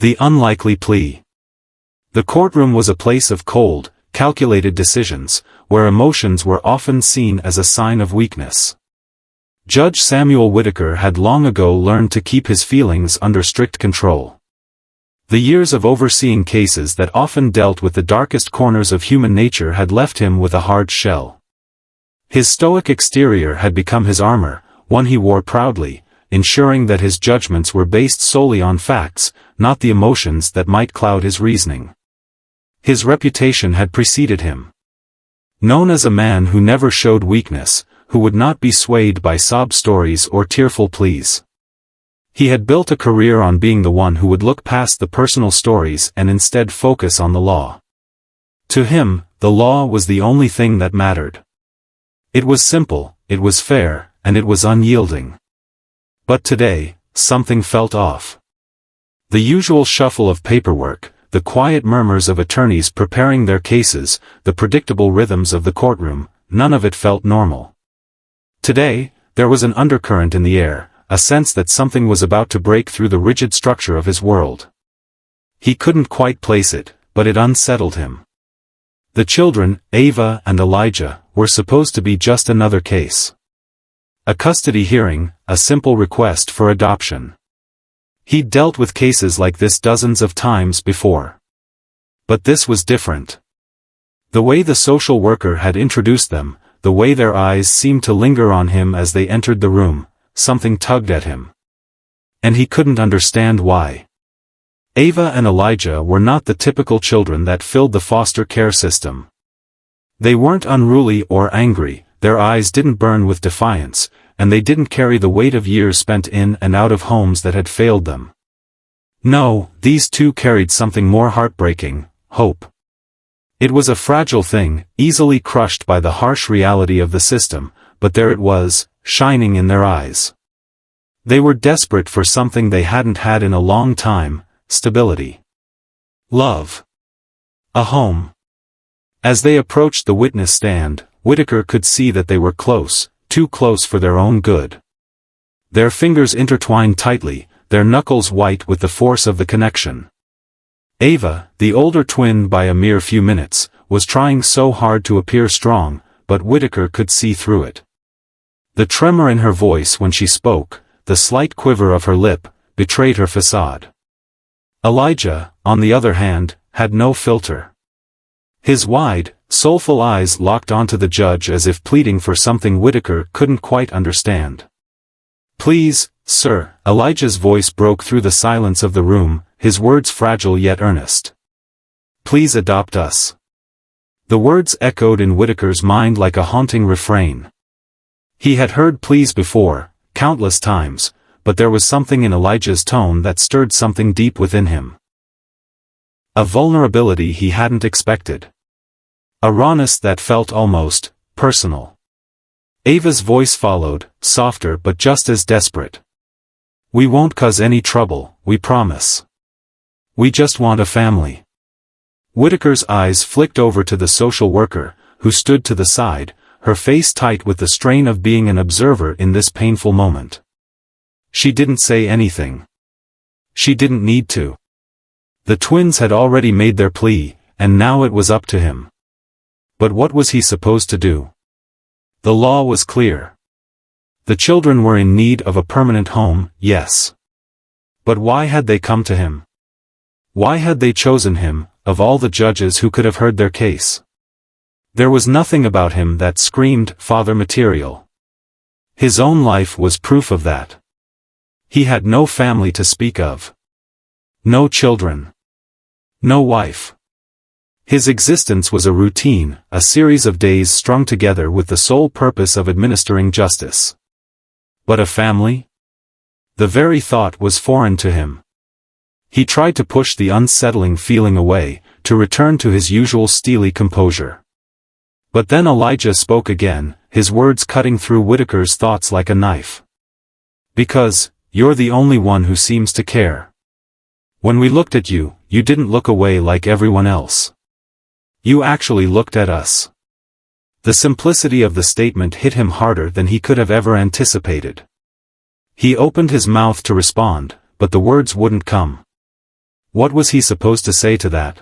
The unlikely plea. The courtroom was a place of cold, calculated decisions, where emotions were often seen as a sign of weakness. Judge Samuel Whitaker had long ago learned to keep his feelings under strict control. The years of overseeing cases that often dealt with the darkest corners of human nature had left him with a hard shell. His stoic exterior had become his armor, one he wore proudly, ensuring that his judgments were based solely on facts, not the emotions that might cloud his reasoning. His reputation had preceded him. Known as a man who never showed weakness, who would not be swayed by sob stories or tearful pleas. He had built a career on being the one who would look past the personal stories and instead focus on the law. To him, the law was the only thing that mattered. It was simple, it was fair, and it was unyielding. But today, something felt off. The usual shuffle of paperwork, the quiet murmurs of attorneys preparing their cases, the predictable rhythms of the courtroom, none of it felt normal. Today, there was an undercurrent in the air, a sense that something was about to break through the rigid structure of his world. He couldn't quite place it, but it unsettled him. The children, Ava and Elijah, were supposed to be just another case. A custody hearing, a simple request for adoption. He'd dealt with cases like this dozens of times before. But this was different. The way the social worker had introduced them, the way their eyes seemed to linger on him as they entered the room, something tugged at him. And he couldn't understand why. Ava and Elijah were not the typical children that filled the foster care system. They weren't unruly or angry, their eyes didn't burn with defiance, and they didn't carry the weight of years spent in and out of homes that had failed them. No, these two carried something more heartbreaking, hope. It was a fragile thing, easily crushed by the harsh reality of the system, but there it was, shining in their eyes. They were desperate for something they hadn't had in a long time, stability. Love. A home. As they approached the witness stand, Whitaker could see that they were close, too close for their own good. Their fingers intertwined tightly, their knuckles white with the force of the connection. Ava, the older twin by a mere few minutes, was trying so hard to appear strong, but Whitaker could see through it. The tremor in her voice when she spoke, the slight quiver of her lip, betrayed her facade. Elijah, on the other hand, had no filter. His wide, soulful eyes locked onto the judge as if pleading for something Whitaker couldn't quite understand. "Please, sir," Elijah's voice broke through the silence of the room, his words fragile yet earnest. "Please adopt us." The words echoed in Whitaker's mind like a haunting refrain. He had heard pleas before, countless times, but there was something in Elijah's tone that stirred something deep within him. A vulnerability he hadn't expected. A rawness that felt almost personal. Ava's voice followed, softer but just as desperate. "We won't cause any trouble, we promise. We just want a family." Whitaker's eyes flicked over to the social worker, who stood to the side, her face tight with the strain of being an observer in this painful moment. She didn't say anything. She didn't need to. The twins had already made their plea, and now it was up to him. But what was he supposed to do? The law was clear. The children were in need of a permanent home, yes. But why had they come to him? Why had they chosen him, of all the judges who could have heard their case? There was nothing about him that screamed father material. His own life was proof of that. He had no family to speak of. No children. No wife. His existence was a routine, a series of days strung together with the sole purpose of administering justice. But a family? The very thought was foreign to him. He tried to push the unsettling feeling away, to return to his usual steely composure. But then Elijah spoke again, his words cutting through Whitaker's thoughts like a knife. "Because, you're the only one who seems to care. When we looked at you, you didn't look away like everyone else. You actually looked at us." The simplicity of the statement hit him harder than he could have ever anticipated. He opened his mouth to respond, but the words wouldn't come. What was he supposed to say to that?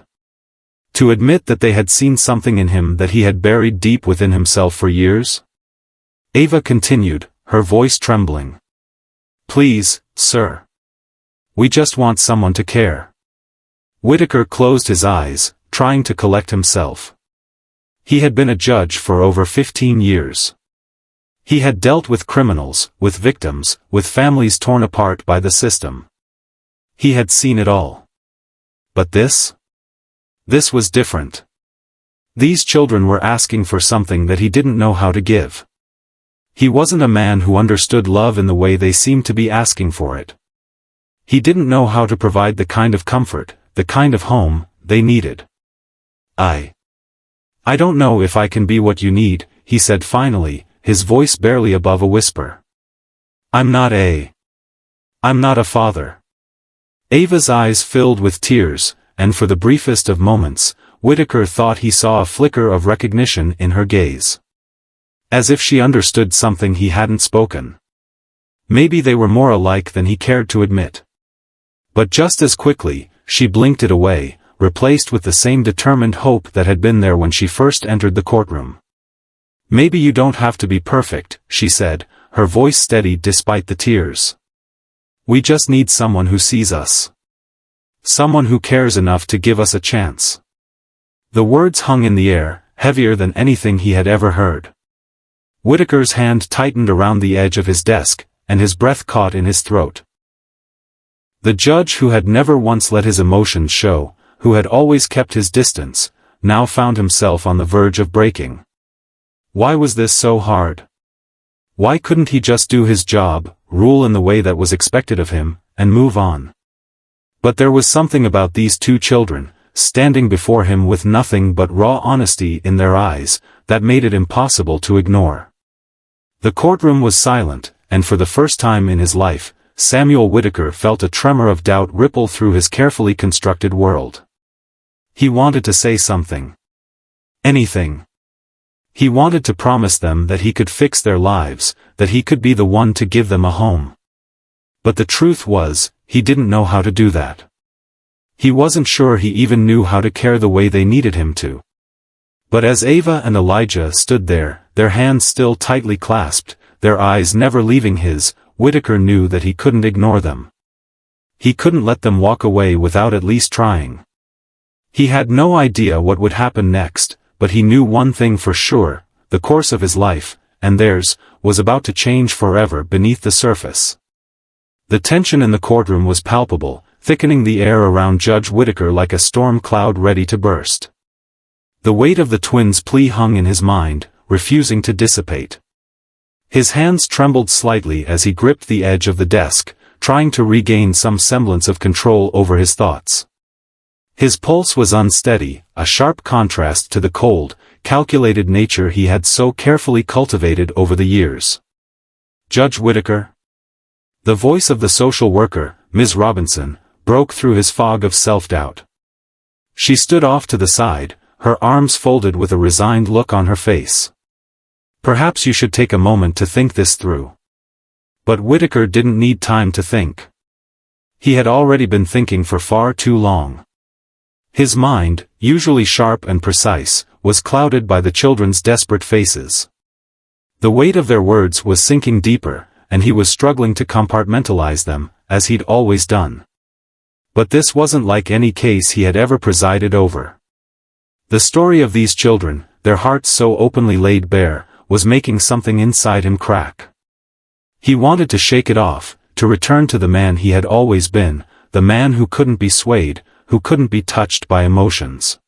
To admit that they had seen something in him that he had buried deep within himself for years? Ava continued, her voice trembling. Please, sir. We just want someone to care. Whitaker closed his eyes, trying to collect himself. He had been a judge for over 15 years. He had dealt with criminals, with victims, with families torn apart by the system. He had seen it all. But this? This was different. These children were asking for something that he didn't know how to give. He wasn't a man who understood love in the way they seemed to be asking for it. He didn't know how to provide the kind of comfort, the kind of home, they needed. I don't know if I can be what you need, he said finally, his voice barely above a whisper. I'm not a father. Ava's eyes filled with tears, and for the briefest of moments, Whitaker thought he saw a flicker of recognition in her gaze. As if she understood something he hadn't spoken. Maybe they were more alike than he cared to admit. But just as quickly, she blinked it away, replaced with the same determined hope that had been there when she first entered the courtroom. Maybe you don't have to be perfect, she said, her voice steady despite the tears. We just need someone who sees us. Someone who cares enough to give us a chance. The words hung in the air, heavier than anything he had ever heard. Whitaker's hand tightened around the edge of his desk, and his breath caught in his throat. The judge who had never once let his emotions show, who had always kept his distance, now found himself on the verge of breaking. Why was this so hard? Why couldn't he just do his job, rule in the way that was expected of him, and move on? But there was something about these two children, standing before him with nothing but raw honesty in their eyes, that made it impossible to ignore. The courtroom was silent, and for the first time in his life, Samuel Whitaker felt a tremor of doubt ripple through his carefully constructed world. He wanted to say something. Anything. He wanted to promise them that he could fix their lives, that he could be the one to give them a home. But the truth was, he didn't know how to do that. He wasn't sure he even knew how to care the way they needed him to. But as Ava and Elijah stood there, their hands still tightly clasped, their eyes never leaving his, Whitaker knew that he couldn't ignore them. He couldn't let them walk away without at least trying. He had no idea what would happen next, but he knew one thing for sure, the course of his life, and theirs, was about to change forever beneath the surface. The tension in the courtroom was palpable, thickening the air around Judge Whitaker like a storm cloud ready to burst. The weight of the twins' plea hung in his mind, refusing to dissipate. His hands trembled slightly as he gripped the edge of the desk, trying to regain some semblance of control over his thoughts. His pulse was unsteady, a sharp contrast to the cold, calculated nature he had so carefully cultivated over the years. Judge Whitaker? The voice of the social worker, Ms. Robinson, broke through his fog of self-doubt. She stood off to the side, her arms folded with a resigned look on her face. Perhaps you should take a moment to think this through. But Whitaker didn't need time to think. He had already been thinking for far too long. His mind, usually sharp and precise, was clouded by the children's desperate faces. The weight of their words was sinking deeper, and he was struggling to compartmentalize them, as he'd always done. But this wasn't like any case he had ever presided over. The story of these children, their hearts so openly laid bare, was making something inside him crack. He wanted to shake it off, to return to the man he had always been, the man who couldn't be swayed, who couldn't be touched by emotions.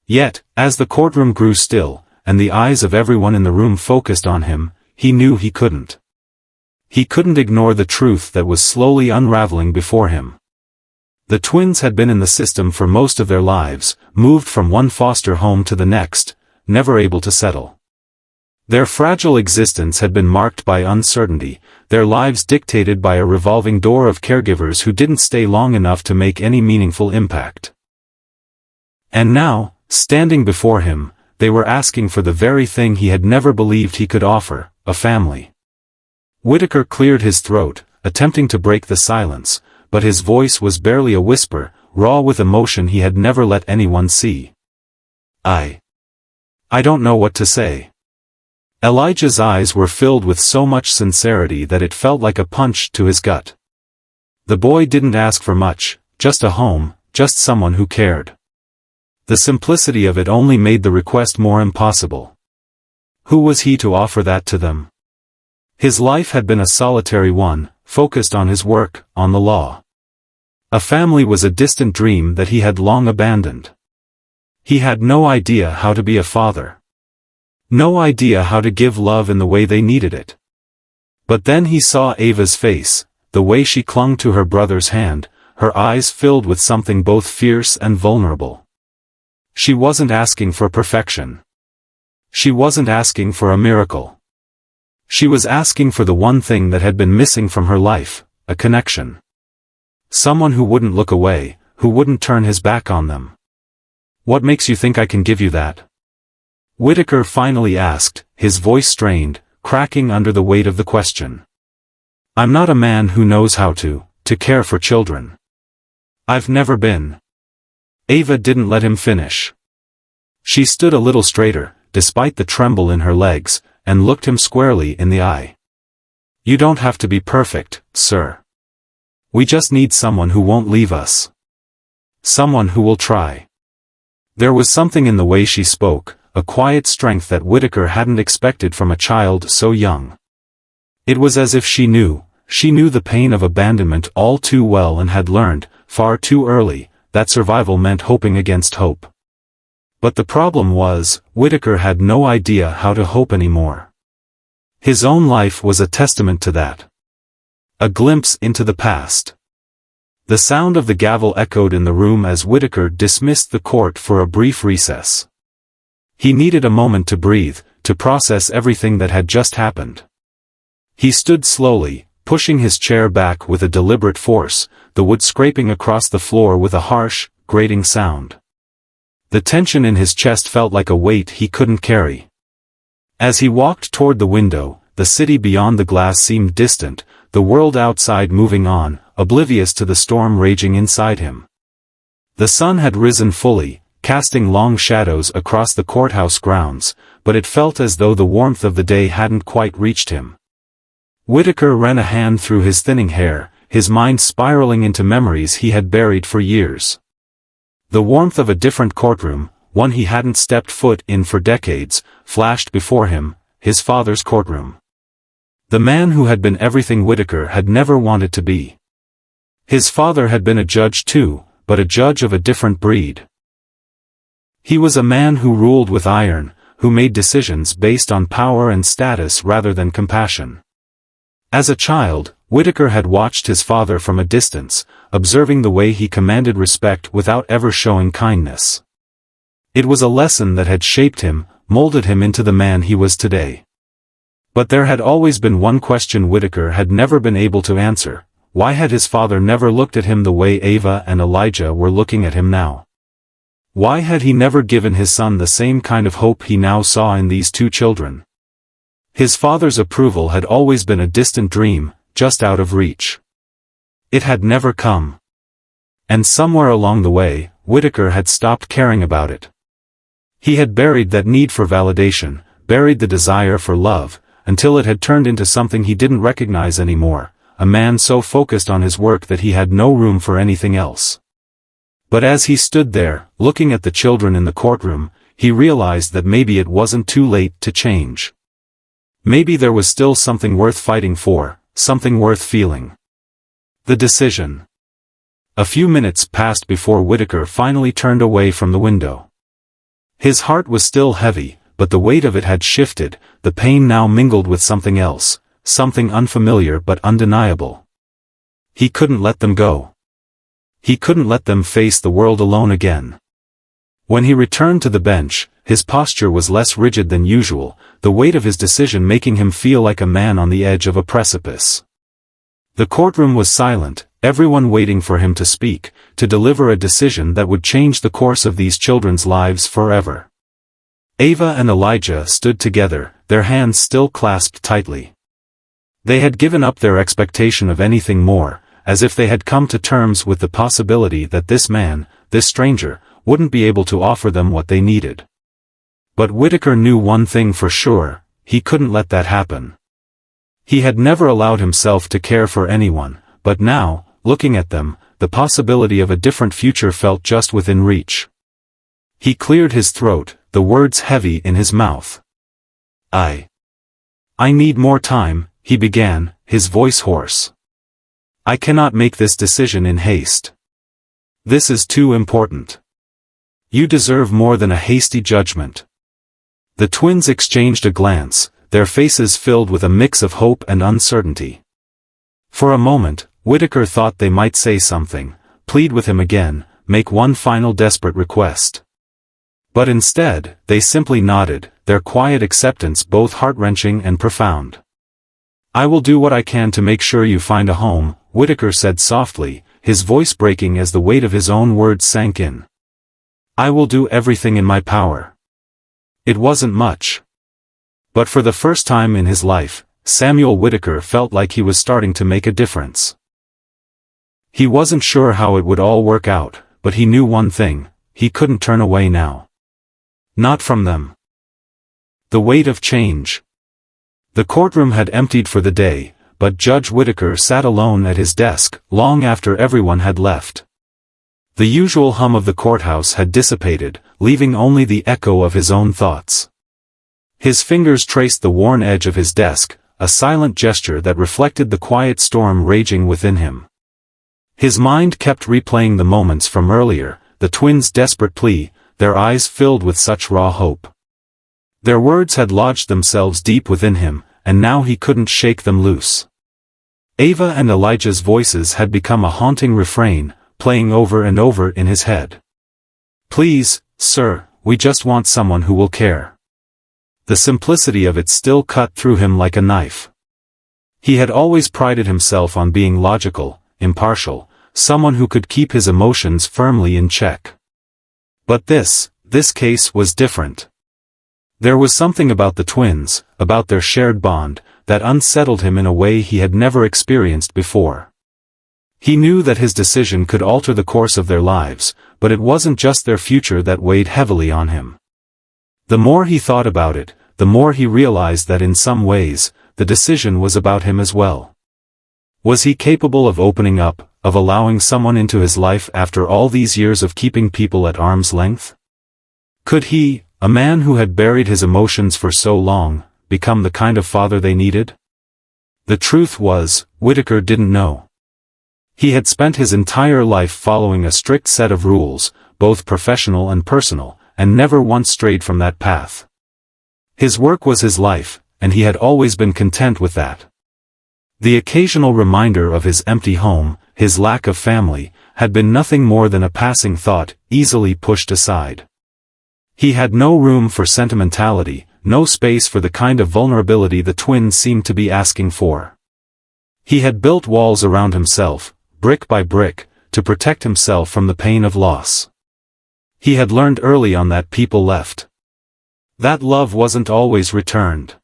Yet, as the courtroom grew still, and the eyes of everyone in the room focused on him, he knew he couldn't. He couldn't ignore the truth that was slowly unraveling before him. The twins had been in the system for most of their lives, moved from one foster home to the next, never able to settle. Their fragile existence had been marked by uncertainty, their lives dictated by a revolving door of caregivers who didn't stay long enough to make any meaningful impact. And now, standing before him, they were asking for the very thing he had never believed he could offer, a family. Whitaker cleared his throat, attempting to break the silence, but his voice was barely a whisper, raw with emotion he had never let anyone see. I don't know what to say." Elijah's eyes were filled with so much sincerity that it felt like a punch to his gut. The boy didn't ask for much, just a home, just someone who cared. The simplicity of it only made the request more impossible. Who was he to offer that to them? His life had been a solitary one, focused on his work, on the law. A family was a distant dream that he had long abandoned. He had no idea how to be a father. No idea how to give love in the way they needed it. But then he saw Ava's face, the way she clung to her brother's hand, her eyes filled with something both fierce and vulnerable. She wasn't asking for perfection. She wasn't asking for a miracle. She was asking for the one thing that had been missing from her life, a connection. Someone who wouldn't look away, who wouldn't turn his back on them. "What makes you think I can give you that?" Whitaker finally asked, his voice strained, cracking under the weight of the question. "I'm not a man who knows how to care for children. I've never been." Ava didn't let him finish. She stood a little straighter, despite the tremble in her legs, and looked him squarely in the eye. "You don't have to be perfect, sir. We just need someone who won't leave us. Someone who will try." There was something in the way she spoke, a quiet strength that Whitaker hadn't expected from a child so young. It was as if she knew the pain of abandonment all too well and had learned, far too early, that survival meant hoping against hope. But the problem was, Whitaker had no idea how to hope anymore. His own life was a testament to that. A glimpse into the past. The sound of the gavel echoed in the room as Whitaker dismissed the court for a brief recess. He needed a moment to breathe, to process everything that had just happened. He stood slowly, pushing his chair back with a deliberate force, the wood scraping across the floor with a harsh, grating sound. The tension in his chest felt like a weight he couldn't carry. As he walked toward the window, the city beyond the glass seemed distant, the world outside moving on, oblivious to the storm raging inside him. The sun had risen fully, casting long shadows across the courthouse grounds, but it felt as though the warmth of the day hadn't quite reached him. Whitaker ran a hand through his thinning hair, his mind spiraling into memories he had buried for years. The warmth of a different courtroom, one he hadn't stepped foot in for decades, flashed before him, his father's courtroom. The man who had been everything Whitaker had never wanted to be. His father had been a judge too, but a judge of a different breed. He was a man who ruled with iron, who made decisions based on power and status rather than compassion. As a child, Whitaker had watched his father from a distance, observing the way he commanded respect without ever showing kindness. It was a lesson that had shaped him, molded him into the man he was today. But there had always been one question Whitaker had never been able to answer: why had his father never looked at him the way Ava and Elijah were looking at him now? Why had he never given his son the same kind of hope he now saw in these two children? His father's approval had always been a distant dream, just out of reach. It had never come. And somewhere along the way, Whitaker had stopped caring about it. He had buried that need for validation, buried the desire for love, until it had turned into something he didn't recognize anymore, a man so focused on his work that he had no room for anything else. But as he stood there, looking at the children in the courtroom, he realized that maybe it wasn't too late to change. Maybe there was still something worth fighting for, something worth feeling. The decision. A few minutes passed before Whitaker finally turned away from the window. His heart was still heavy, but the weight of it had shifted, the pain now mingled with something else, something unfamiliar but undeniable. He couldn't let them go. He couldn't let them face the world alone again. When he returned to the bench, his posture was less rigid than usual, the weight of his decision making him feel like a man on the edge of a precipice. The courtroom was silent, everyone waiting for him to speak, to deliver a decision that would change the course of these children's lives forever. Ava and Elijah stood together, their hands still clasped tightly. They had given up their expectation of anything more, as if they had come to terms with the possibility that this man, this stranger, wouldn't be able to offer them what they needed. But Whitaker knew one thing for sure: he couldn't let that happen. He had never allowed himself to care for anyone, but now, looking at them, the possibility of a different future felt just within reach. He cleared his throat, the words heavy in his mouth. I need more time, he began, his voice hoarse. I cannot make this decision in haste. This is too important. You deserve more than a hasty judgment. The twins exchanged a glance, their faces filled with a mix of hope and uncertainty. For a moment, Whitaker thought they might say something, plead with him again, make one final desperate request. But instead, they simply nodded, their quiet acceptance both heart-wrenching and profound. I will do what I can to make sure you find a home, Whitaker said softly, his voice breaking as the weight of his own words sank in. I will do everything in my power. It wasn't much. But for the first time in his life, Samuel Whitaker felt like he was starting to make a difference. He wasn't sure how it would all work out, but he knew one thing: he couldn't turn away now. Not from them. The weight of change. The courtroom had emptied for the day, but Judge Whitaker sat alone at his desk, long after everyone had left. The usual hum of the courthouse had dissipated, leaving only the echo of his own thoughts. His fingers traced the worn edge of his desk, a silent gesture that reflected the quiet storm raging within him. His mind kept replaying the moments from earlier, the twins' desperate plea, their eyes filled with such raw hope. Their words had lodged themselves deep within him, and now he couldn't shake them loose. Ava and Elijah's voices had become a haunting refrain, playing over and over in his head. Please, sir, we just want someone who will care. The simplicity of it still cut through him like a knife. He had always prided himself on being logical, impartial, someone who could keep his emotions firmly in check. But this case was different. There was something about the twins, about their shared bond, that unsettled him in a way he had never experienced before. He knew that his decision could alter the course of their lives, but it wasn't just their future that weighed heavily on him. The more he thought about it, the more he realized that in some ways, the decision was about him as well. Was he capable of opening up, of allowing someone into his life after all these years of keeping people at arm's length? Could he, a man who had buried his emotions for so long, become the kind of father they needed? The truth was, Whitaker didn't know. He had spent his entire life following a strict set of rules, both professional and personal, and never once strayed from that path. His work was his life, and he had always been content with that. The occasional reminder of his empty home, his lack of family, had been nothing more than a passing thought, easily pushed aside. He had no room for sentimentality, no space for the kind of vulnerability the twins seemed to be asking for. He had built walls around himself, brick by brick, to protect himself from the pain of loss. He had learned early on that people left. That love wasn't always returned.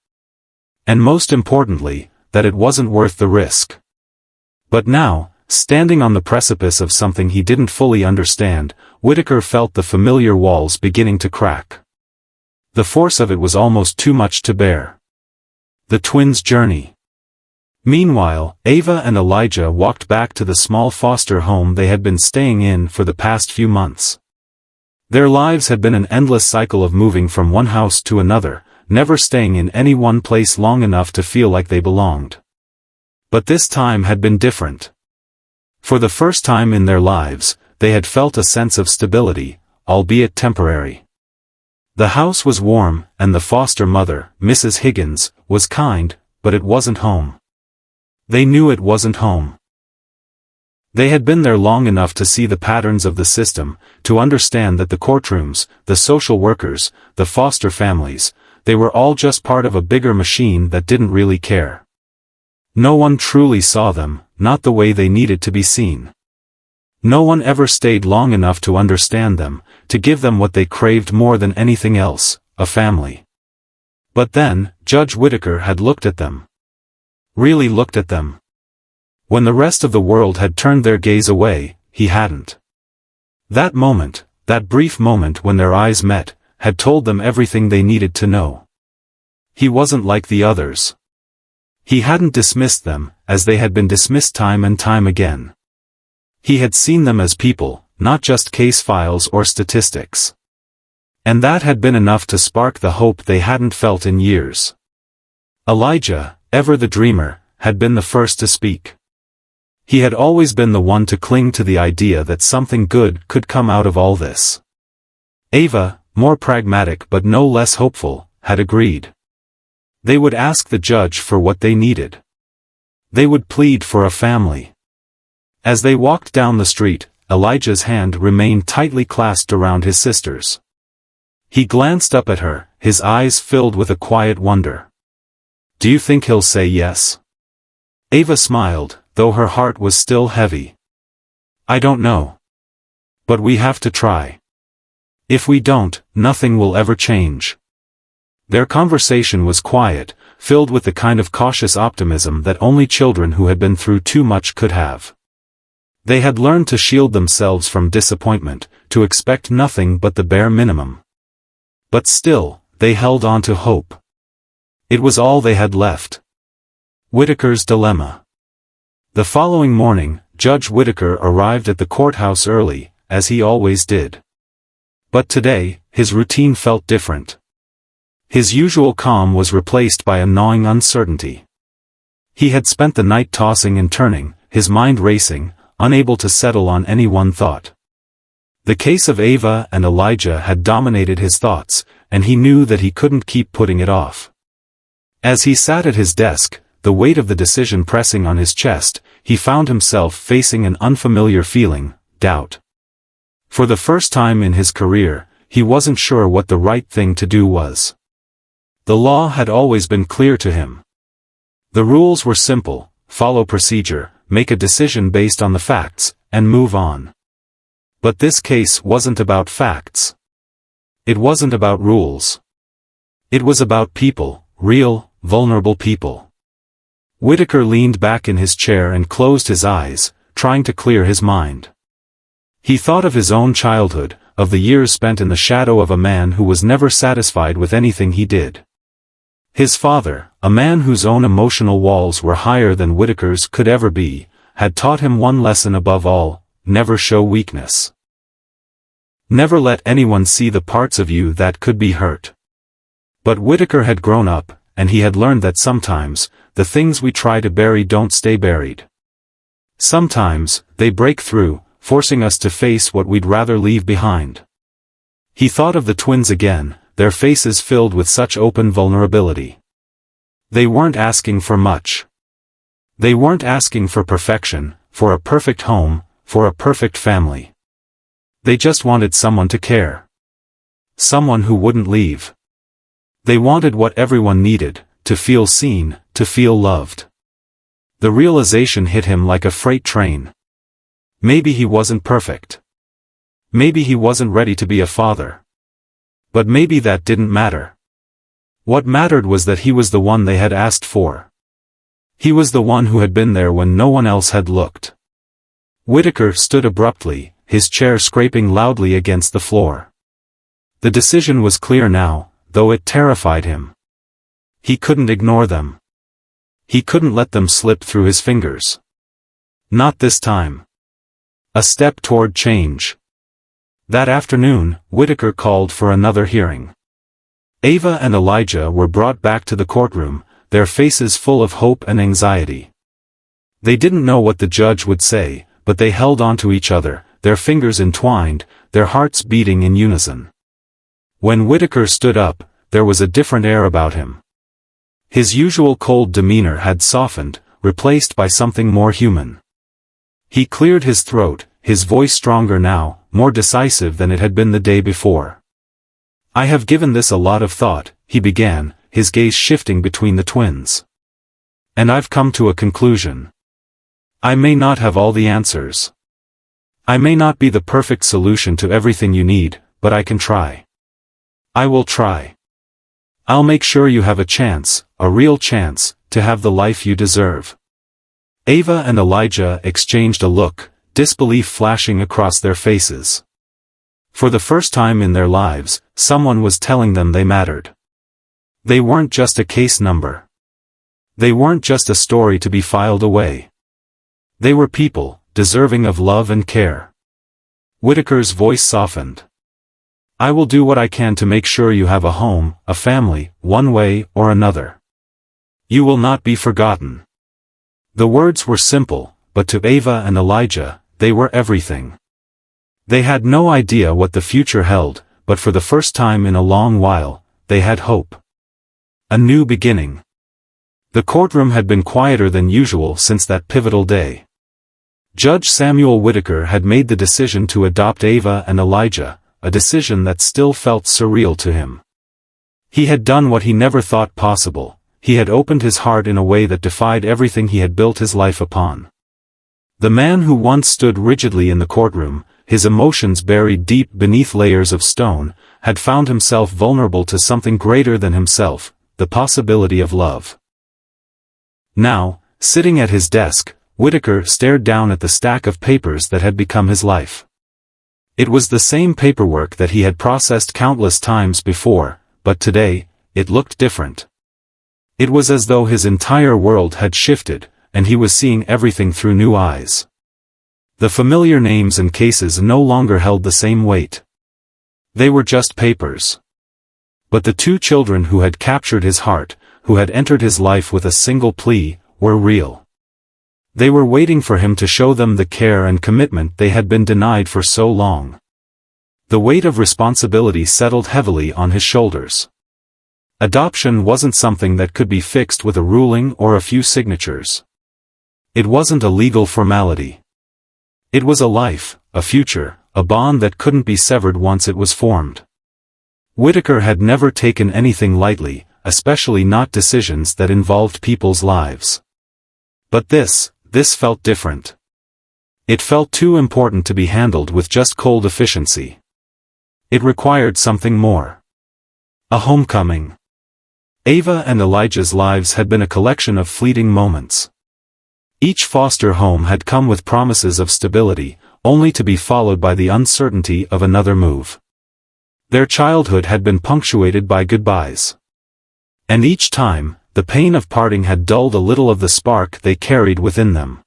And most importantly, that it wasn't worth the risk. But now, standing on the precipice of something he didn't fully understand, Whitaker felt the familiar walls beginning to crack. The force of it was almost too much to bear. The twins' journey. Meanwhile, Ava and Elijah walked back to the small foster home they had been staying in for the past few months. Their lives had been an endless cycle of moving from one house to another, never staying in any one place long enough to feel like they belonged. But this time had been different. For the first time in their lives, they had felt a sense of stability, albeit temporary. The house was warm, and the foster mother, Mrs. Higgins, was kind, but it wasn't home. They knew it wasn't home. They had been there long enough to see the patterns of the system, to understand that the courtrooms, the social workers, the foster families, they were all just part of a bigger machine that didn't really care. No one truly saw them, not the way they needed to be seen. No one ever stayed long enough to understand them, to give them what they craved more than anything else, a family. But then, Judge Whitaker had looked at them. Really looked at them. When the rest of the world had turned their gaze away, he hadn't. That moment, that brief moment when their eyes met, had told them everything they needed to know. He wasn't like the others. He hadn't dismissed them, as they had been dismissed time and time again. He had seen them as people, not just case files or statistics. And that had been enough to spark the hope they hadn't felt in years. Elijah, ever the dreamer, had been the first to speak. He had always been the one to cling to the idea that something good could come out of all this. Ava, more pragmatic but no less hopeful, had agreed. They would ask the judge for what they needed. They would plead for a family. As they walked down the street, Elijah's hand remained tightly clasped around his sister's. He glanced up at her, his eyes filled with a quiet wonder. "Do you think he'll say yes?" Ava smiled, though her heart was still heavy. "I don't know. But we have to try. If we don't, nothing will ever change." Their conversation was quiet, filled with the kind of cautious optimism that only children who had been through too much could have. They had learned to shield themselves from disappointment, to expect nothing but the bare minimum. But still, they held on to hope. It was all they had left. Whitaker's dilemma. The following morning, Judge Whitaker arrived at the courthouse early, as he always did. But today, his routine felt different. His usual calm was replaced by a gnawing uncertainty. He had spent the night tossing and turning, his mind racing, unable to settle on any one thought. The case of Ava and Elijah had dominated his thoughts, and he knew that he couldn't keep putting it off. As he sat at his desk, the weight of the decision pressing on his chest, he found himself facing an unfamiliar feeling, doubt. For the first time in his career, he wasn't sure what the right thing to do was. The law had always been clear to him. The rules were simple: follow procedure, make a decision based on the facts, and move on. But this case wasn't about facts. It wasn't about rules. It was about people, real, vulnerable people. Whitaker leaned back in his chair and closed his eyes, trying to clear his mind. He thought of his own childhood, of the years spent in the shadow of a man who was never satisfied with anything he did. His father, a man whose own emotional walls were higher than Whitaker's could ever be, had taught him one lesson above all: never show weakness. Never let anyone see the parts of you that could be hurt. But Whitaker had grown up, and he had learned that sometimes, the things we try to bury don't stay buried. Sometimes, they break through, forcing us to face what we'd rather leave behind. He thought of the twins again, their faces filled with such open vulnerability. They weren't asking for much. They weren't asking for perfection, for a perfect home, for a perfect family. They just wanted someone to care. Someone who wouldn't leave. They wanted what everyone needed: to feel seen, to feel loved. The realization hit him like a freight train. Maybe he wasn't perfect. Maybe he wasn't ready to be a father. But maybe that didn't matter. What mattered was that he was the one they had asked for. He was the one who had been there when no one else had looked. Whitaker stood abruptly, his chair scraping loudly against the floor. The decision was clear now, though it terrified him. He couldn't ignore them. He couldn't let them slip through his fingers. Not this time. A step toward change. That afternoon, Whitaker called for another hearing. Ava and Elijah were brought back to the courtroom, their faces full of hope and anxiety. They didn't know what the judge would say, but they held on to each other, their fingers entwined, their hearts beating in unison. When Whitaker stood up, there was a different air about him. His usual cold demeanor had softened, replaced by something more human. He cleared his throat, his voice stronger now, more decisive than it had been the day before. "I have given this a lot of thought," he began, his gaze shifting between the twins. "And I've come to a conclusion. I may not have all the answers. I may not be the perfect solution to everything you need, but I can try. I will try. I'll make sure you have a chance, a real chance, to have the life you deserve." Ava and Elijah exchanged a look, disbelief flashing across their faces. For the first time in their lives, someone was telling them they mattered. They weren't just a case number. They weren't just a story to be filed away. They were people, deserving of love and care. Whitaker's voice softened. I will do what I can to make sure you have a home, a family, one way or another. You will not be forgotten. The words were simple, but to Ava and Elijah, they were everything. They had no idea what the future held, but for the first time in a long while, they had hope. A new beginning. The courtroom had been quieter than usual since that pivotal day. Judge Samuel Whitaker had made the decision to adopt Ava and Elijah, a decision that still felt surreal to him. He had done what he never thought possible. He had opened his heart in a way that defied everything he had built his life upon. The man who once stood rigidly in the courtroom, his emotions buried deep beneath layers of stone, had found himself vulnerable to something greater than himself, the possibility of love. Now, sitting at his desk, Whitaker stared down at the stack of papers that had become his life. It was the same paperwork that he had processed countless times before, but today, it looked different. It was as though his entire world had shifted, and he was seeing everything through new eyes. The familiar names and cases no longer held the same weight. They were just papers. But the two children who had captured his heart, who had entered his life with a single plea, were real. They were waiting for him to show them the care and commitment they had been denied for so long. The weight of responsibility settled heavily on his shoulders. Adoption wasn't something that could be fixed with a ruling or a few signatures. It wasn't a legal formality. It was a life, a future, a bond that couldn't be severed once it was formed. Whitaker had never taken anything lightly, especially not decisions that involved people's lives. But this felt different. It felt too important to be handled with just cold efficiency. It required something more. A homecoming. Ava and Elijah's lives had been a collection of fleeting moments. Each foster home had come with promises of stability, only to be followed by the uncertainty of another move. Their childhood had been punctuated by goodbyes. And each time, the pain of parting had dulled a little of the spark they carried within them.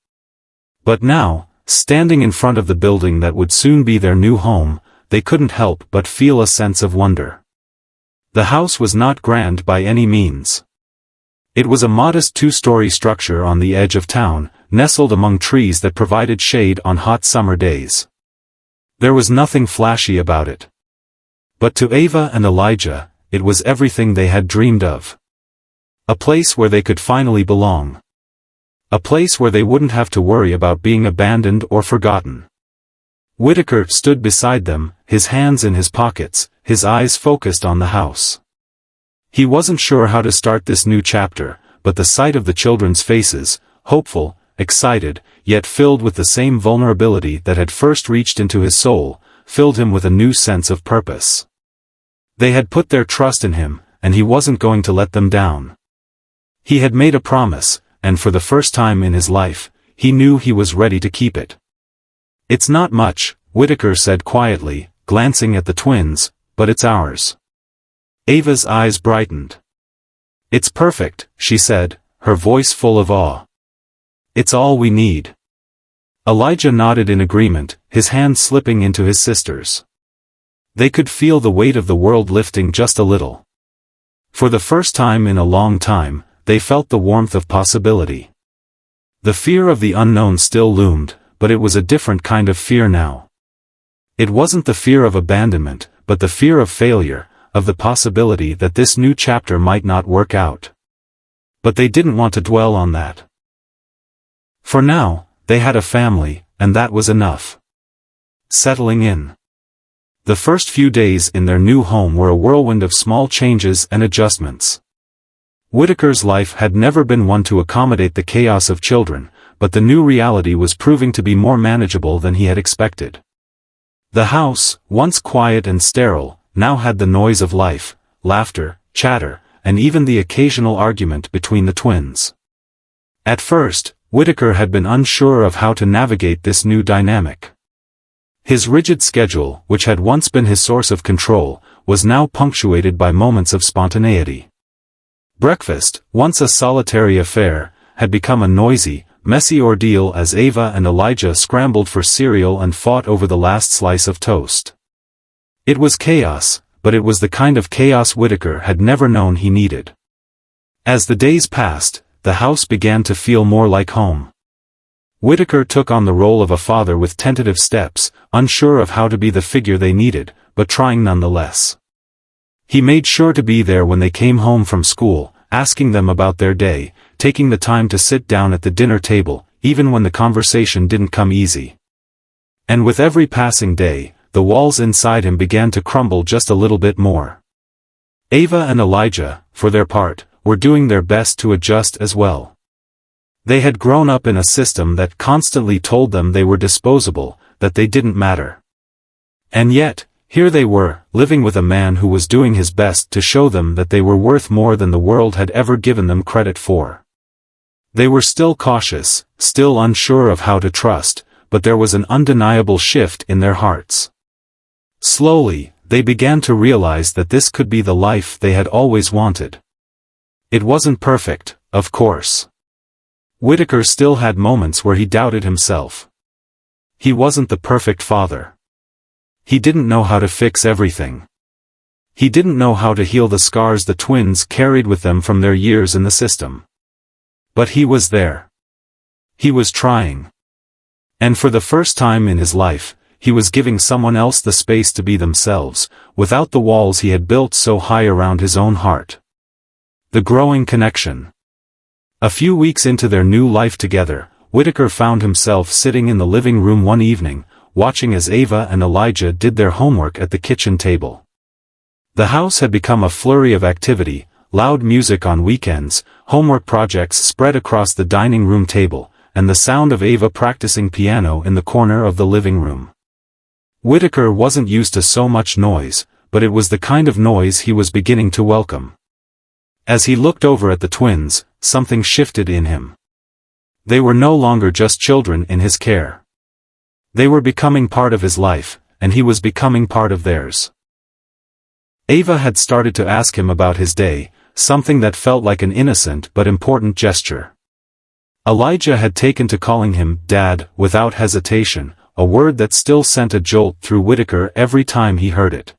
But now, standing in front of the building that would soon be their new home, they couldn't help but feel a sense of wonder. The house was not grand by any means. It was a modest two-story structure on the edge of town, nestled among trees that provided shade on hot summer days. There was nothing flashy about it. But to Ava and Elijah, it was everything they had dreamed of. A place where they could finally belong. A place where they wouldn't have to worry about being abandoned or forgotten. Whitaker stood beside them, his hands in his pockets, his eyes focused on the house. He wasn't sure how to start this new chapter, but the sight of the children's faces, hopeful, excited, yet filled with the same vulnerability that had first reached into his soul, filled him with a new sense of purpose. They had put their trust in him, and he wasn't going to let them down. He had made a promise, and for the first time in his life, he knew he was ready to keep it. It's not much, Whitaker said quietly, glancing at the twins, but it's ours. Ava's eyes brightened. It's perfect, she said, her voice full of awe. It's all we need. Elijah nodded in agreement, his hand slipping into his sister's. They could feel the weight of the world lifting just a little. For the first time in a long time, they felt the warmth of possibility. The fear of the unknown still loomed, but it was a different kind of fear now. It wasn't the fear of abandonment, but the fear of failure, of the possibility that this new chapter might not work out. But they didn't want to dwell on that. For now, they had a family, and that was enough. Settling in. The first few days in their new home were a whirlwind of small changes and adjustments. Whitaker's life had never been one to accommodate the chaos of children, but the new reality was proving to be more manageable than he had expected. The house, once quiet and sterile, now had the noise of life, laughter, chatter, and even the occasional argument between the twins. At first, Whitaker had been unsure of how to navigate this new dynamic. His rigid schedule, which had once been his source of control, was now punctuated by moments of spontaneity. Breakfast, once a solitary affair, had become a noisy, messy ordeal as Ava and Elijah scrambled for cereal and fought over the last slice of toast. It was chaos, but it was the kind of chaos Whitaker had never known he needed. As the days passed, the house began to feel more like home. Whitaker took on the role of a father with tentative steps, unsure of how to be the figure they needed, but trying nonetheless. He made sure to be there when they came home from school, asking them about their day, taking the time to sit down at the dinner table, even when the conversation didn't come easy. And with every passing day, the walls inside him began to crumble just a little bit more. Ava and Elijah, for their part, were doing their best to adjust as well. They had grown up in a system that constantly told them they were disposable, that they didn't matter. And yet, here they were, living with a man who was doing his best to show them that they were worth more than the world had ever given them credit for. They were still cautious, still unsure of how to trust, but there was an undeniable shift in their hearts. Slowly, they began to realize that this could be the life they had always wanted. It wasn't perfect, of course. Whitaker still had moments where he doubted himself. He wasn't the perfect father. He didn't know how to fix everything. He didn't know how to heal the scars the twins carried with them from their years in the system. But he was there. He was trying. And for the first time in his life, he was giving someone else the space to be themselves, without the walls he had built so high around his own heart. The growing connection. A few weeks into their new life together, Whitaker found himself sitting in the living room one evening, watching as Ava and Elijah did their homework at the kitchen table. The house had become a flurry of activity, loud music on weekends, homework projects spread across the dining room table, and the sound of Ava practicing piano in the corner of the living room. Whitaker wasn't used to so much noise, but it was the kind of noise he was beginning to welcome. As he looked over at the twins, something shifted in him. They were no longer just children in his care. They were becoming part of his life, and he was becoming part of theirs. Ava had started to ask him about his day, something that felt like an innocent but important gesture. Elijah had taken to calling him Dad without hesitation, a word that still sent a jolt through Whitaker every time he heard it.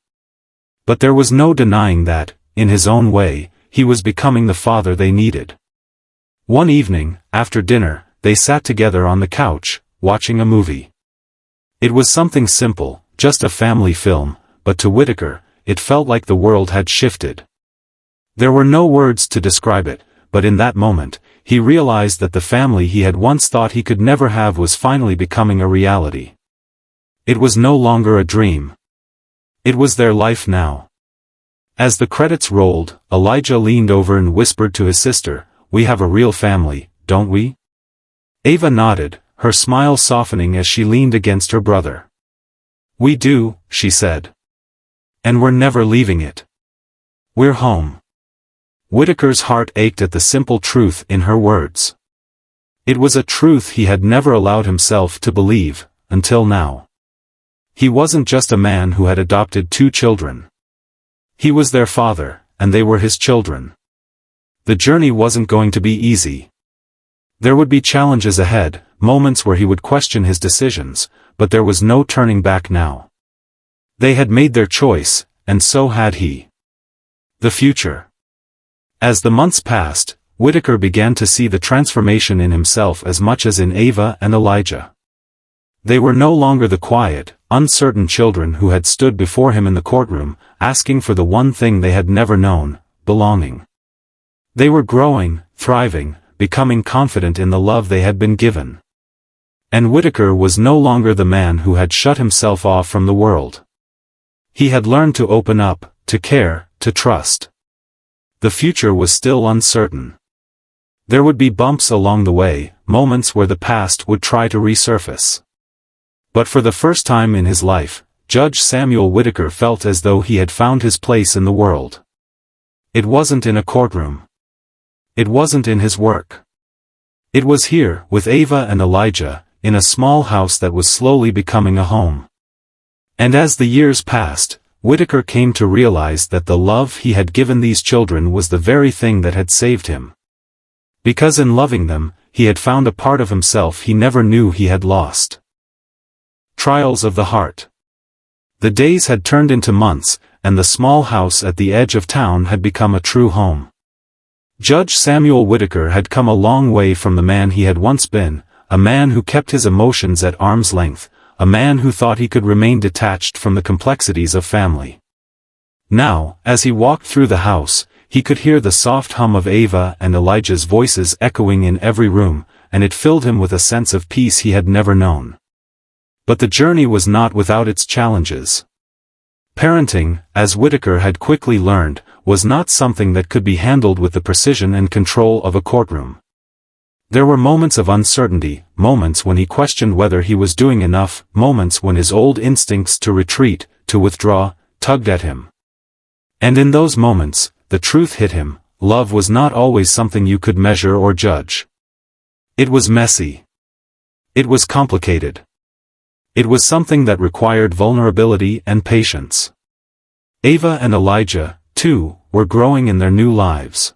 But there was no denying that, in his own way, he was becoming the father they needed. One evening, after dinner, they sat together on the couch, watching a movie. It was something simple, just a family film, but to Whitaker, it felt like the world had shifted. There were no words to describe it, but in that moment, he realized that the family he had once thought he could never have was finally becoming a reality. It was no longer a dream. It was their life now. As the credits rolled, Elijah leaned over and whispered to his sister, "We have a real family, don't we?" Ava nodded, her smile softening as she leaned against her brother. "We do," she said. "And we're never leaving it. We're home." Whitaker's heart ached at the simple truth in her words. It was a truth he had never allowed himself to believe, until now. He wasn't just a man who had adopted 2 children. He was their father, and they were his children. The journey wasn't going to be easy. There would be challenges ahead, moments where he would question his decisions, but there was no turning back now. They had made their choice, and so had he. The future. As the months passed, Whitaker began to see the transformation in himself as much as in Ava and Elijah. They were no longer the quiet, uncertain children who had stood before him in the courtroom, asking for the one thing they had never known, belonging. They were growing, thriving, becoming confident in the love they had been given. And Whitaker was no longer the man who had shut himself off from the world. He had learned to open up, to care, to trust. The future was still uncertain. There would be bumps along the way, moments where the past would try to resurface. But for the first time in his life, Judge Samuel Whitaker felt as though he had found his place in the world. It wasn't in a courtroom. It wasn't in his work. It was here, with Ava and Elijah, in a small house that was slowly becoming a home. And as the years passed, Whitaker came to realize that the love he had given these children was the very thing that had saved him. Because in loving them, he had found a part of himself he never knew he had lost. Trials of the heart. The days had turned into months, and the small house at the edge of town had become a true home. Judge Samuel Whitaker had come a long way from the man he had once been, a man who kept his emotions at arm's length, a man who thought he could remain detached from the complexities of family. Now, as he walked through the house, he could hear the soft hum of Ava and Elijah's voices echoing in every room, and it filled him with a sense of peace he had never known. But the journey was not without its challenges. Parenting, as Whitaker had quickly learned, was not something that could be handled with the precision and control of a courtroom. There were moments of uncertainty, moments when he questioned whether he was doing enough, moments when his old instincts to retreat, to withdraw, tugged at him. And in those moments, the truth hit him: love was not always something you could measure or judge. It was messy. It was complicated. It was something that required vulnerability and patience. Ava and Elijah, too, were growing in their new lives.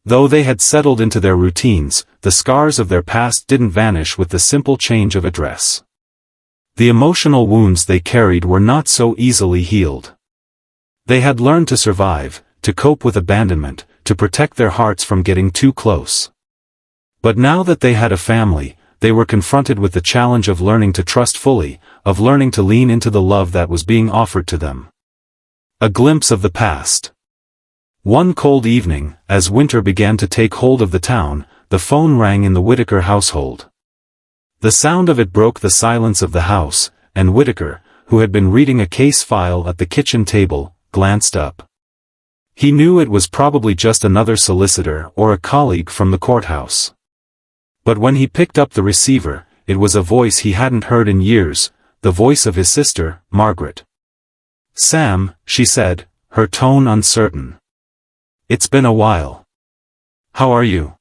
Though they had settled into their routines, the scars of their past didn't vanish with the simple change of address. The emotional wounds they carried were not so easily healed. They had learned to survive, to cope with abandonment, to protect their hearts from getting too close. But now that they had a family, they were confronted with the challenge of learning to trust fully, of learning to lean into the love that was being offered to them. A glimpse of the past. One cold evening, as winter began to take hold of the town, the phone rang in the Whitaker household. The sound of it broke the silence of the house, and Whitaker, who had been reading a case file at the kitchen table, glanced up. He knew it was probably just another solicitor or a colleague from the courthouse. But when he picked up the receiver, it was a voice he hadn't heard in years, the voice of his sister, Margaret. "Sam," she said, her tone uncertain. "It's been a while. How are you?"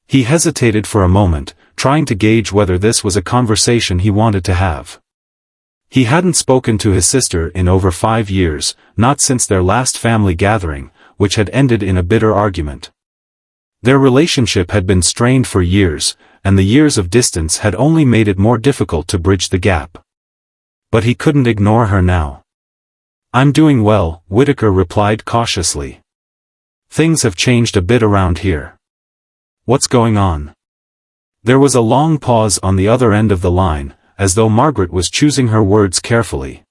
He hesitated for a moment, trying to gauge whether this was a conversation he wanted to have. He hadn't spoken to his sister in over 5 years, not since their last family gathering, which had ended in a bitter argument. Their relationship had been strained for years, and the years of distance had only made it more difficult to bridge the gap. But he couldn't ignore her now. "I'm doing well," Whitaker replied cautiously. "Things have changed a bit around here." "What's going on?" There was a long pause on the other end of the line, as though Margaret was choosing her words carefully.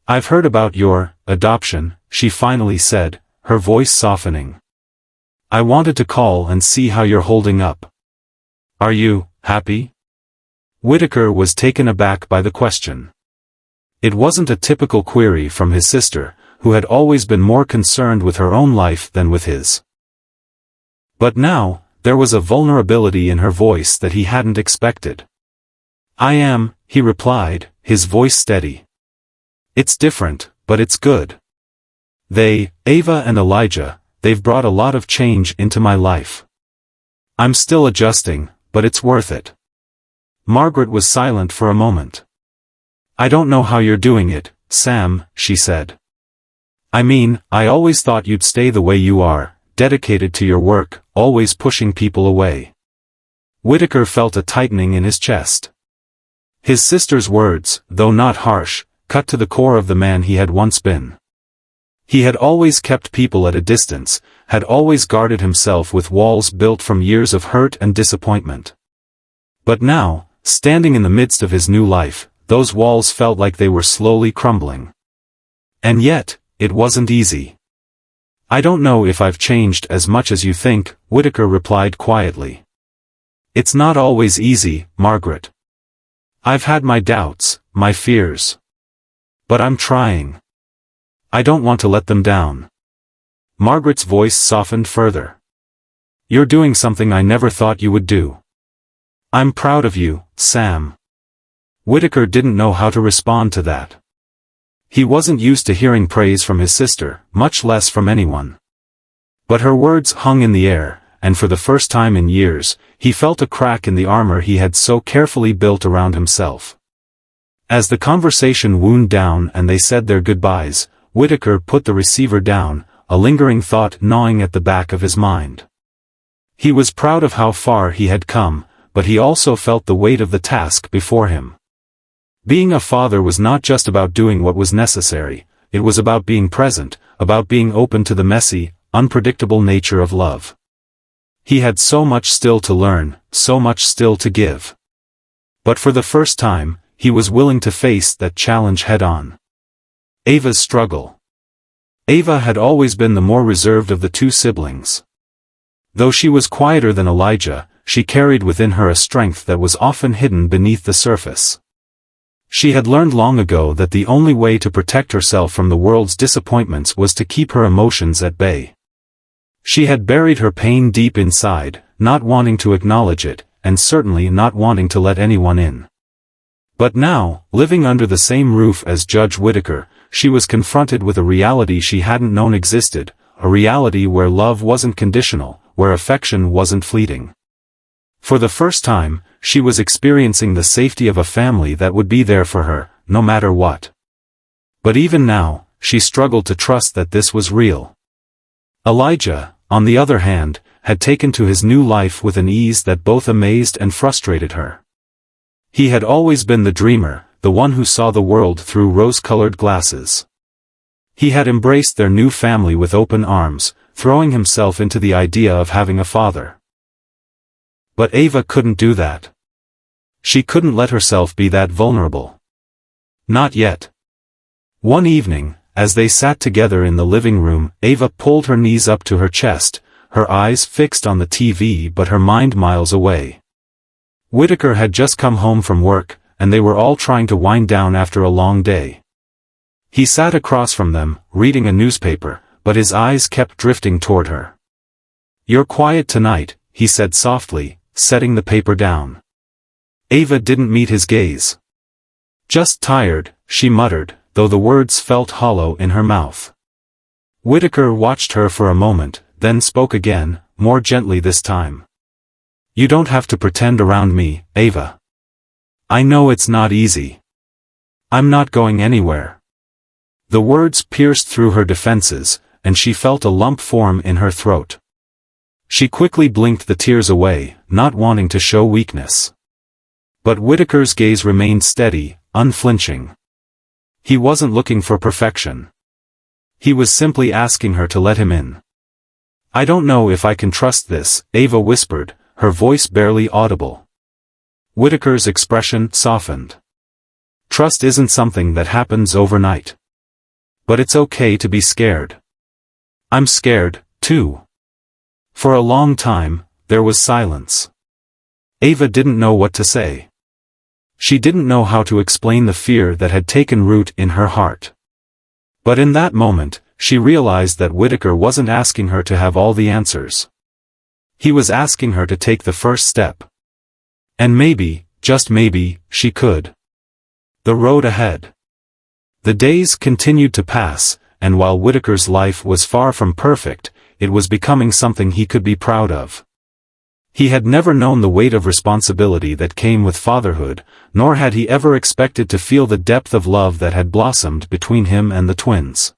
"I've heard about your adoption," she finally said, her voice softening. "I wanted to call and see how you're holding up. Are you happy?" Whitaker was taken aback by the question. It wasn't a typical query from his sister, who had always been more concerned with her own life than with his. But now, there was a vulnerability in her voice that he hadn't expected. "I am," he replied, his voice steady. "It's different, but it's good. Ava and Elijah, they've brought a lot of change into my life. I'm still adjusting, but it's worth it." Margaret was silent for a moment. "I don't know how you're doing it, Sam," she said. "I mean, I always thought you'd stay the way you are, dedicated to your work, always pushing people away." Whitaker felt a tightening in his chest. His sister's words, though not harsh, cut to the core of the man he had once been. He had always kept people at a distance, had always guarded himself with walls built from years of hurt and disappointment. But now, standing in the midst of his new life, those walls felt like they were slowly crumbling. And yet, it wasn't easy. "I don't know if I've changed as much as you think," Whitaker replied quietly. "It's not always easy, Margaret. I've had my doubts, my fears. But I'm trying. I don't want to let them down." Margaret's voice softened further. "You're doing something I never thought you would do. I'm proud of you, Sam." Whitaker didn't know how to respond to that. He wasn't used to hearing praise from his sister, much less from anyone. But her words hung in the air, and for the first time in years, he felt a crack in the armor he had so carefully built around himself. As the conversation wound down and they said their goodbyes, Whitaker put the receiver down, a lingering thought gnawing at the back of his mind. He was proud of how far he had come, but he also felt the weight of the task before him. Being a father was not just about doing what was necessary, it was about being present, about being open to the messy, unpredictable nature of love. He had so much still to learn, so much still to give. But for the first time, he was willing to face that challenge head-on. Ava's struggle. Ava had always been the more reserved of the two siblings. Though she was quieter than Elijah, she carried within her a strength that was often hidden beneath the surface. She had learned long ago that the only way to protect herself from the world's disappointments was to keep her emotions at bay. She had buried her pain deep inside, not wanting to acknowledge it, and certainly not wanting to let anyone in. But now, living under the same roof as Judge Whitaker, she was confronted with a reality she hadn't known existed, a reality where love wasn't conditional, where affection wasn't fleeting. For the first time, she was experiencing the safety of a family that would be there for her, no matter what. But even now, she struggled to trust that this was real. Elijah, on the other hand, had taken to his new life with an ease that both amazed and frustrated her. He had always been the dreamer, the one who saw the world through rose-colored glasses. He had embraced their new family with open arms, throwing himself into the idea of having a father. But Ava couldn't do that. She couldn't let herself be that vulnerable. Not yet. One evening, as they sat together in the living room, Ava pulled her knees up to her chest, her eyes fixed on the TV but her mind miles away. Whitaker had just come home from work, and they were all trying to wind down after a long day. He sat across from them, reading a newspaper, but his eyes kept drifting toward her. "You're quiet tonight," he said softly, setting the paper down. Ava didn't meet his gaze. "Just tired," she muttered, though the words felt hollow in her mouth. Whitaker watched her for a moment, then spoke again, more gently this time. "You don't have to pretend around me, Ava. I know it's not easy. I'm not going anywhere." The words pierced through her defenses, and she felt a lump form in her throat. She quickly blinked the tears away, not wanting to show weakness. But Whitaker's gaze remained steady, unflinching. He wasn't looking for perfection. He was simply asking her to let him in. "I don't know if I can trust this," Ava whispered, her voice barely audible. Whitaker's expression softened. "Trust isn't something that happens overnight. But it's okay to be scared. I'm scared, too." For a long time, there was silence. Ava didn't know what to say. She didn't know how to explain the fear that had taken root in her heart. But in that moment, she realized that Whitaker wasn't asking her to have all the answers. He was asking her to take the first step. And maybe, just maybe, she could. The road ahead. The days continued to pass, and while Whitaker's life was far from perfect, it was becoming something he could be proud of. He had never known the weight of responsibility that came with fatherhood, nor had he ever expected to feel the depth of love that had blossomed between him and the twins.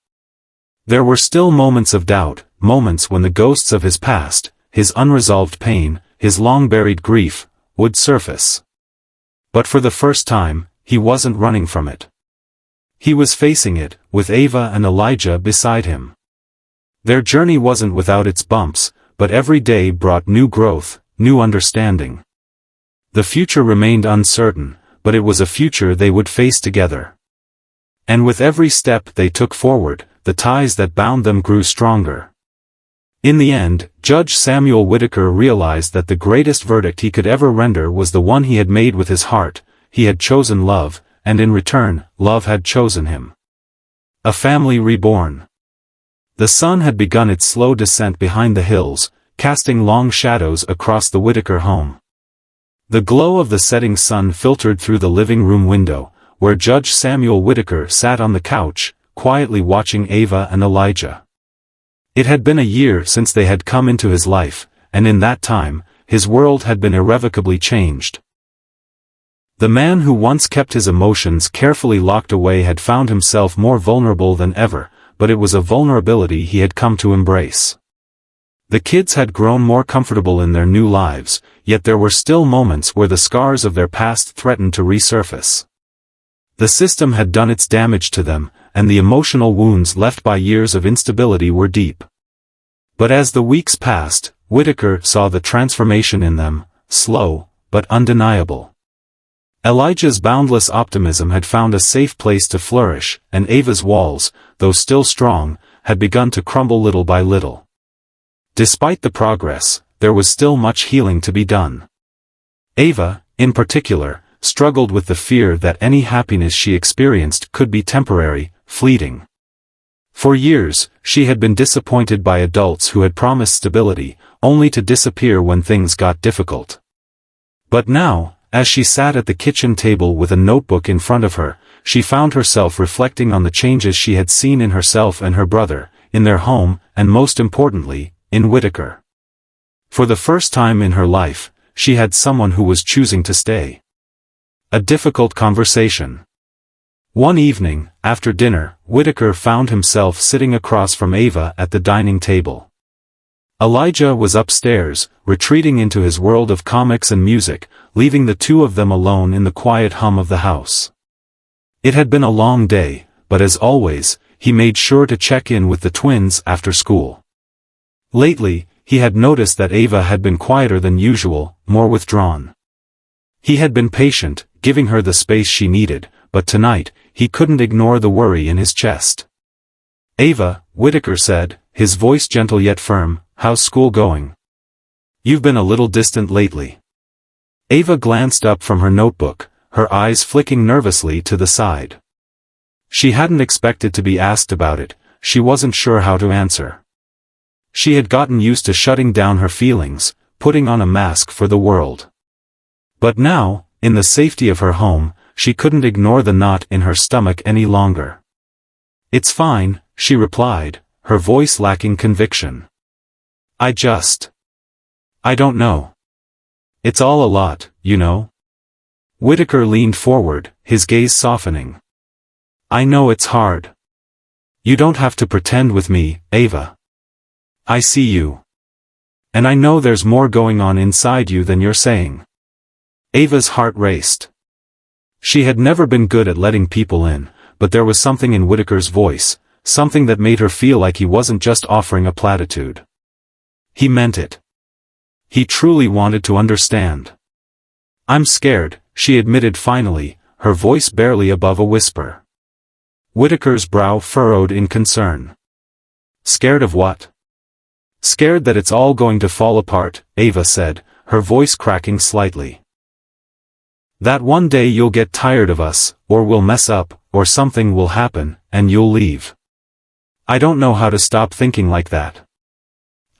There were still moments of doubt, moments when the ghosts of his past, his unresolved pain, his long-buried grief, would surface. But for the first time, he wasn't running from it. He was facing it, with Ava and Elijah beside him. Their journey wasn't without its bumps, but every day brought new growth, new understanding. The future remained uncertain, but it was a future they would face together. And with every step they took forward, the ties that bound them grew stronger. In the end, Judge Samuel Whitaker realized that the greatest verdict he could ever render was the one he had made with his heart. He had chosen love, and in return, love had chosen him. A family reborn. The sun had begun its slow descent behind the hills, casting long shadows across the Whitaker home. The glow of the setting sun filtered through the living room window, where Judge Samuel Whitaker sat on the couch, quietly watching Ava and Elijah. It had been a year since they had come into his life, and in that time, his world had been irrevocably changed. The man who once kept his emotions carefully locked away had found himself more vulnerable than ever, but it was a vulnerability he had come to embrace. The kids had grown more comfortable in their new lives, yet there were still moments where the scars of their past threatened to resurface. The system had done its damage to them, and the emotional wounds left by years of instability were deep. But as the weeks passed, Whitaker saw the transformation in them, slow, but undeniable. Elijah's boundless optimism had found a safe place to flourish, and Ava's walls, though still strong, had begun to crumble little by little. Despite the progress, there was still much healing to be done. Ava, in particular, struggled with the fear that any happiness she experienced could be temporary, fleeting. For years, she had been disappointed by adults who had promised stability, only to disappear when things got difficult. But now, as she sat at the kitchen table with a notebook in front of her, she found herself reflecting on the changes she had seen in herself and her brother, in their home, and most importantly, in Whitaker. For the first time in her life, she had someone who was choosing to stay. A difficult conversation. One evening, after dinner, Whitaker found himself sitting across from Ava at the dining table. Elijah was upstairs, retreating into his world of comics and music, leaving the two of them alone in the quiet hum of the house. It had been a long day, but as always, he made sure to check in with the twins after school. Lately, he had noticed that Ava had been quieter than usual, more withdrawn. He had been patient, giving her the space she needed, but tonight, he couldn't ignore the worry in his chest. "Ava," Whitaker said, his voice gentle yet firm, "how's school going? You've been a little distant lately." Ava glanced up from her notebook, her eyes flicking nervously to the side. She hadn't expected to be asked about it, she wasn't sure how to answer. She had gotten used to shutting down her feelings, putting on a mask for the world. But now, in the safety of her home, she couldn't ignore the knot in her stomach any longer. "It's fine," she replied, her voice lacking conviction. I don't know. It's all a lot, you know." Whitaker leaned forward, his gaze softening. "I know it's hard. You don't have to pretend with me, Ava. I see you. And I know there's more going on inside you than you're saying." Ava's heart raced. She had never been good at letting people in, but there was something in Whitaker's voice, something that made her feel like he wasn't just offering a platitude. He meant it. He truly wanted to understand. "I'm scared," she admitted finally, her voice barely above a whisper. Whitaker's brow furrowed in concern. "Scared of what?" "Scared that it's all going to fall apart," Ava said, her voice cracking slightly. "That one day you'll get tired of us, or we'll mess up, or something will happen, and you'll leave. I don't know how to stop thinking like that."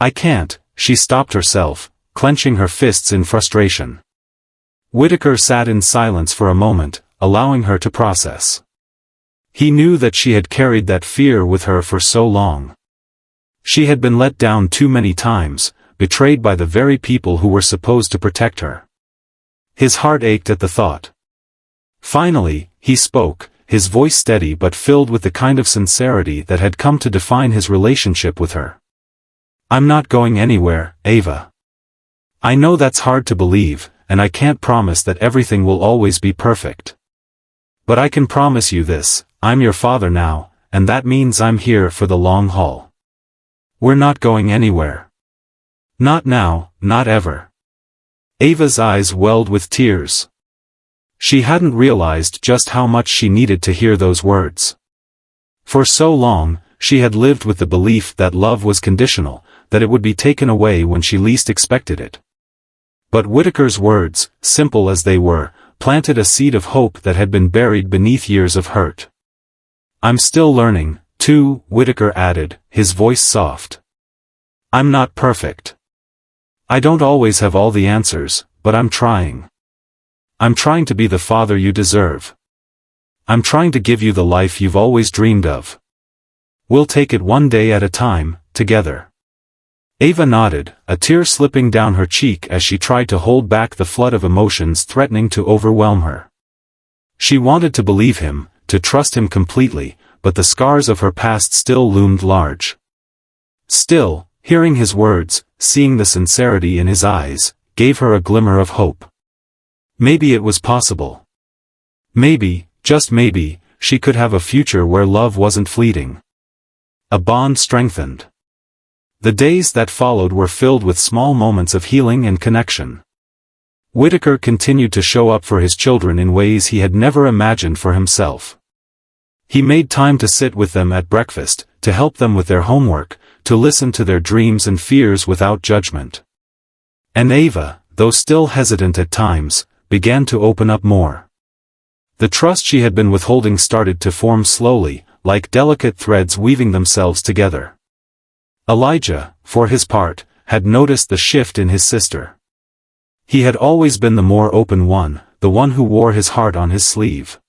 "I can't," she stopped herself, clenching her fists in frustration. Whitaker sat in silence for a moment, allowing her to process. He knew that she had carried that fear with her for so long. She had been let down too many times, betrayed by the very people who were supposed to protect her. His heart ached at the thought. Finally, he spoke, his voice steady but filled with the kind of sincerity that had come to define his relationship with her. "I'm not going anywhere, Ava. I know that's hard to believe, and I can't promise that everything will always be perfect. But I can promise you this, I'm your father now, and that means I'm here for the long haul. We're not going anywhere. Not now, not ever." Ava's eyes welled with tears. She hadn't realized just how much she needed to hear those words. For so long, she had lived with the belief that love was conditional, that it would be taken away when she least expected it. But Whitaker's words, simple as they were, planted a seed of hope that had been buried beneath years of hurt. "I'm still learning, too," Whitaker added, his voice soft. "I'm not perfect. I don't always have all the answers, but I'm trying. I'm trying to be the father you deserve. I'm trying to give you the life you've always dreamed of. We'll take it one day at a time, together." Ava nodded, a tear slipping down her cheek as she tried to hold back the flood of emotions threatening to overwhelm her. She wanted to believe him, to trust him completely, but the scars of her past still loomed large. Still, hearing his words, seeing the sincerity in his eyes, gave her a glimmer of hope. Maybe it was possible. Maybe, just maybe, she could have a future where love wasn't fleeting. A bond strengthened. The days that followed were filled with small moments of healing and connection. Whitaker continued to show up for his children in ways he had never imagined for himself. He made time to sit with them at breakfast, to help them with their homework, to listen to their dreams and fears without judgment. And Ava, though still hesitant at times, began to open up more. The trust she had been withholding started to form slowly, like delicate threads weaving themselves together. Elijah, for his part, had noticed the shift in his sister. He had always been the more open one, the one who wore his heart on his sleeve.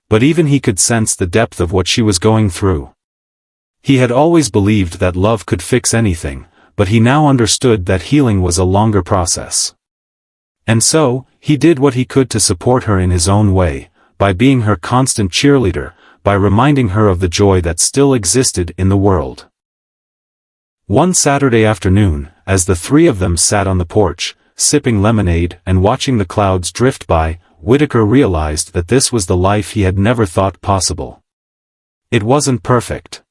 But even he could sense the depth of what she was going through. He had always believed that love could fix anything, but he now understood that healing was a longer process. And so, he did what he could to support her in his own way, by being her constant cheerleader, by reminding her of the joy that still existed in the world. One Saturday afternoon, as the three of them sat on the porch, sipping lemonade and watching the clouds drift by, Whitaker realized that this was the life he had never thought possible. It wasn't perfect.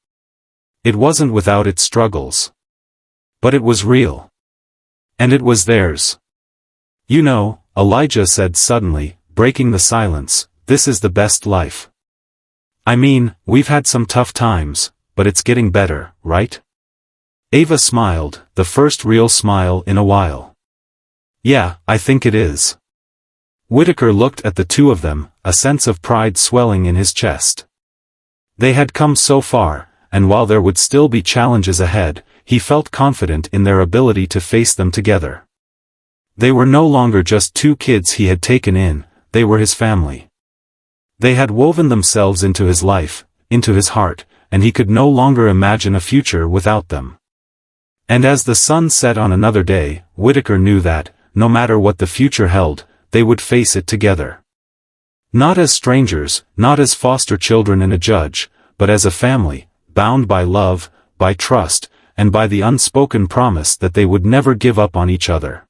It wasn't without its struggles. But it was real. And it was theirs. You know, Elijah said suddenly, breaking the silence, this is the best life. I mean, we've had some tough times, but it's getting better, right? Ava smiled, the first real smile in a while. Yeah, I think it is. Whitaker looked at the two of them, a sense of pride swelling in his chest. They had come so far, and while there would still be challenges ahead, he felt confident in their ability to face them together. They were no longer just two kids he had taken in, they were his family. They had woven themselves into his life, into his heart, and he could no longer imagine a future without them. And as the sun set on another day, Whitaker knew that, no matter what the future held, they would face it together. Not as strangers, not as foster children and a judge, but as a family, bound by love, by trust, and by the unspoken promise that they would never give up on each other.